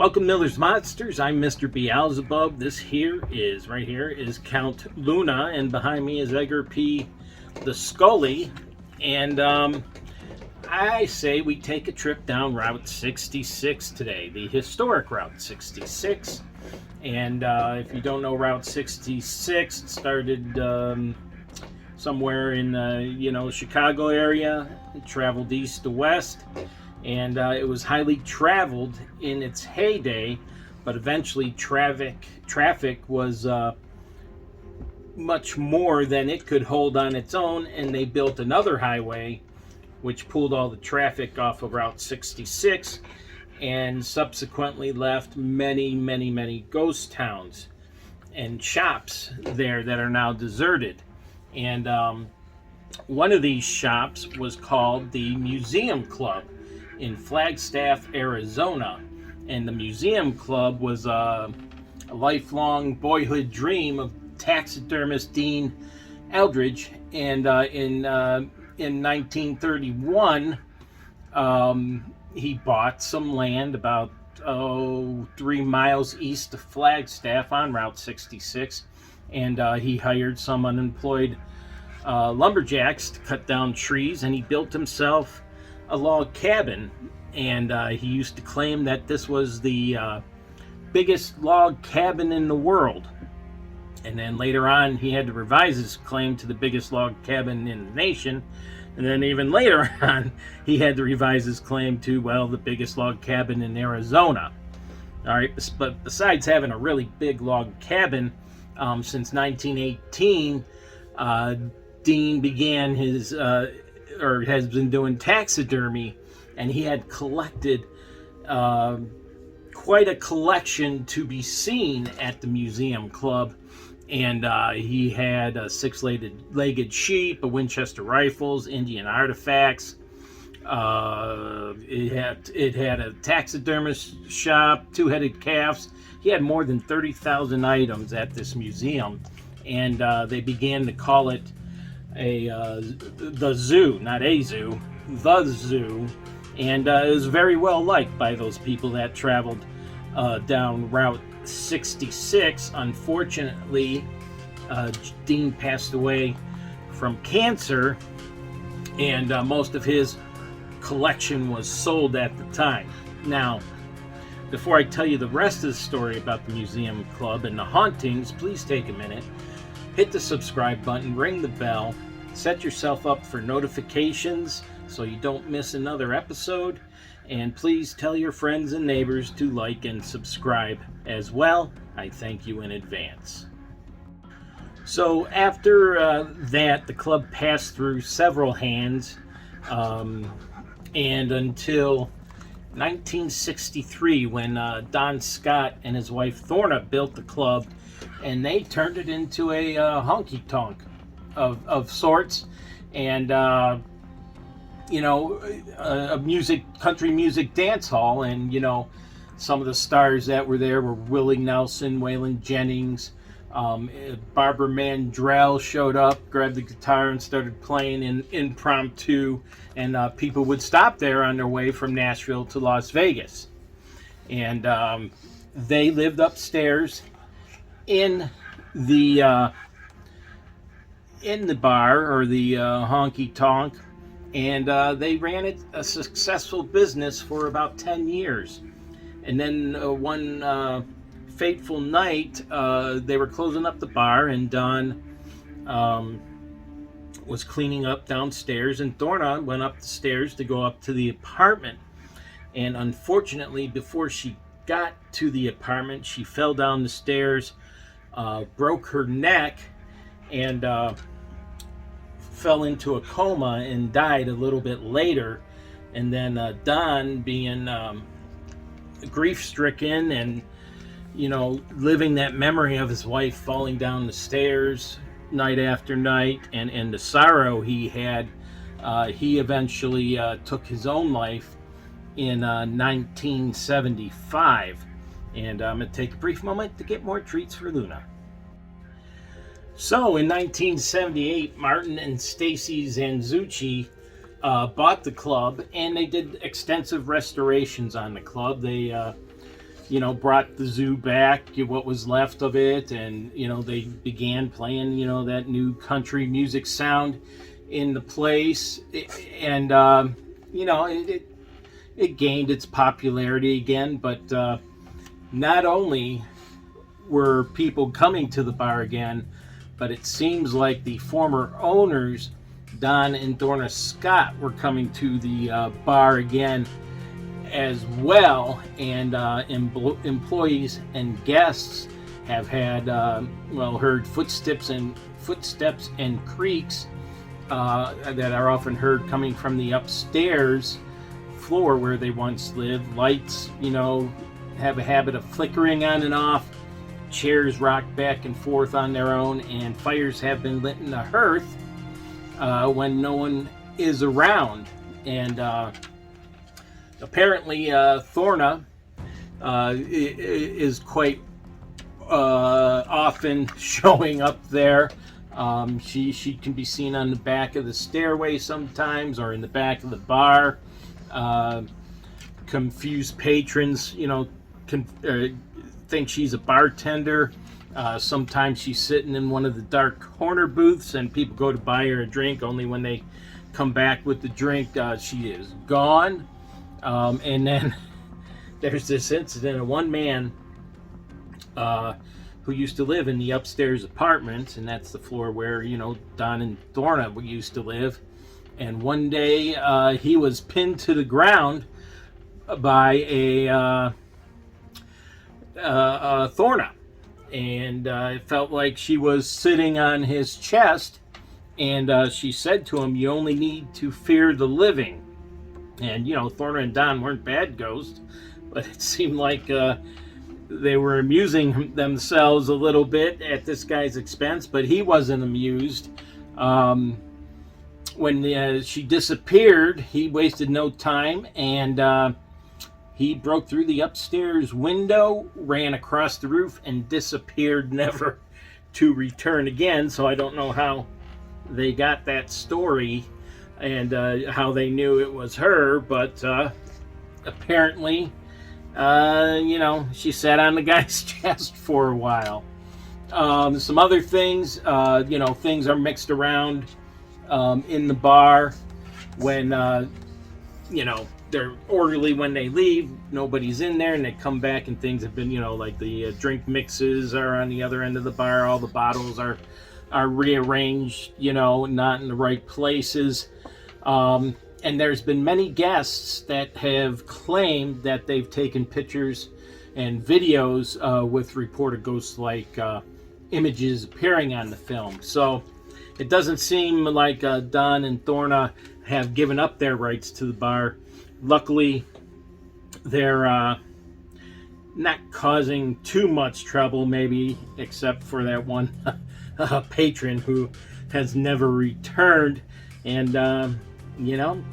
Welcome, Miller's Monsters. I'm Mr. Beelzebub. This here is Count Luna, and behind me is Edgar P. the Scully. And I say we take a trip down Route 66 today, the historic Route 66. And if you don't know Route 66, it started somewhere in Chicago area. It traveled east to west. And it was highly traveled in its heyday, but eventually traffic was much more than it could hold on its own, and they built another highway which pulled all the traffic off of Route 66 and subsequently left many ghost towns and shops there that are now deserted. And one of these shops was called the Museum Club in Flagstaff, Arizona. And the Museum Club was a lifelong boyhood dream of taxidermist Dean Eldridge. And in 1931, he bought some land about 3 miles east of Flagstaff on Route 66. And he hired some unemployed lumberjacks to cut down trees, and he built himself a log cabin, and he used to claim that this was the biggest log cabin in the world. And then later on, he had to revise his claim to the biggest log cabin in the nation. And then even later on, he had to revise his claim to, well, the biggest log cabin in Arizona. All right, but besides having a really big log cabin, since 1918, Dean began his or has been doing taxidermy, and he had collected quite a collection to be seen at the Museum Club. And he had six-legged sheep, a Winchester rifles, Indian artifacts. It had a taxidermist shop, 2-headed calves. He had more than 30,000 items at this museum, and they began to call it the zoo, not a zoo, the zoo. And it was very well liked by those people that traveled down Route 66. Unfortunately, Dean passed away from cancer, and most of his collection was sold at the time. Now, before I tell you the rest of the story about the Museum Club and the hauntings, please take a minute, hit the subscribe button, ring the bell, set yourself up for notifications so you don't miss another episode, and please tell your friends and neighbors to like and subscribe as well. I thank you in advance. So after that, the club passed through several hands, and until 1963, when Don Scott and his wife Thorna built the club, and they turned it into a honky-tonk of sorts, and a country music dance hall. And some of the stars that were there were Willie Nelson, Waylon Jennings, Barbara Mandrell showed up, grabbed the guitar and started playing in impromptu, and people would stop there on their way from Nashville to Las Vegas. And they lived upstairs in the bar, or the honky tonk, and they ran it a successful business for about 10 years. And then one fateful night, they were closing up the bar, and Don was cleaning up downstairs, and Thorna went up the stairs to go up to the apartment. And unfortunately, before she got to the apartment, she fell down the stairs, broke her neck, and fell into a coma and died a little bit later. And then Don, being grief-stricken and living that memory of his wife falling down the stairs night after night, and the sorrow he had, he eventually took his own life in 1975. And I'm going to take a brief moment to get more treats for Luna. So in 1978, Martin and Stacy Zanzucci bought the club, and they did extensive restorations on the club. They brought the zoo back, what was left of it, and they began playing that new country music sound in the place, and it gained its popularity again. But not only were people coming to the bar again, but it seems like the former owners, Don and Dorna Scott, were coming to the bar again as well, and employees and guests have had heard footsteps and creaks that are often heard coming from the upstairs floor where they once lived. Lights, have a habit of flickering on and off. Chairs rock back and forth on their own, and fires have been lit in the hearth when no one is around. And apparently, Thorna is quite often showing up there. She can be seen on the back of the stairway sometimes, or in the back of the bar. Confused patrons, think she's a bartender. Sometimes she's sitting in one of the dark corner booths, and people go to buy her a drink. Only when they come back with the drink, she is gone. And then there's this incident of one man who used to live in the upstairs apartment, and that's the floor where Don and Thorna used to live. And one day he was pinned to the ground by a Thorna, and it felt like she was sitting on his chest, and she said to him, "You only need to fear the living." And Thorna and Don weren't bad ghosts, but it seemed like they were amusing themselves a little bit at this guy's expense, but he wasn't amused. When she disappeared, he wasted no time, and he broke through the upstairs window, ran across the roof, and disappeared, never to return again. So I don't know how they got that story and how they knew it was her, but apparently, she sat on the guy's chest for a while. Some other things, things are mixed around in the bar when, they're orderly when they leave, nobody's in there, and they come back and things have been, like the drink mixes are on the other end of the bar, all the bottles are rearranged, not in the right places. And there's been many guests that have claimed that they've taken pictures and videos with reported ghost-like images appearing on the film. So it doesn't seem like Don and Thorna have given up their rights to the bar. Luckily, they're not causing too much trouble, maybe, except for that one patron who has never returned. And,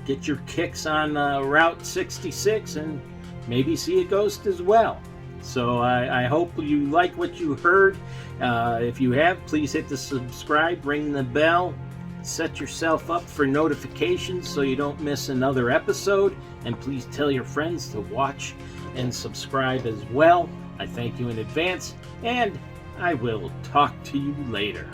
get your kicks on Route 66 and maybe see a ghost as well. So I hope you like what you heard. If you have, please hit the subscribe, ring the bell, set yourself up for notifications so you don't miss another episode. And please tell your friends to watch and subscribe as well. I thank you in advance, and I will talk to you later.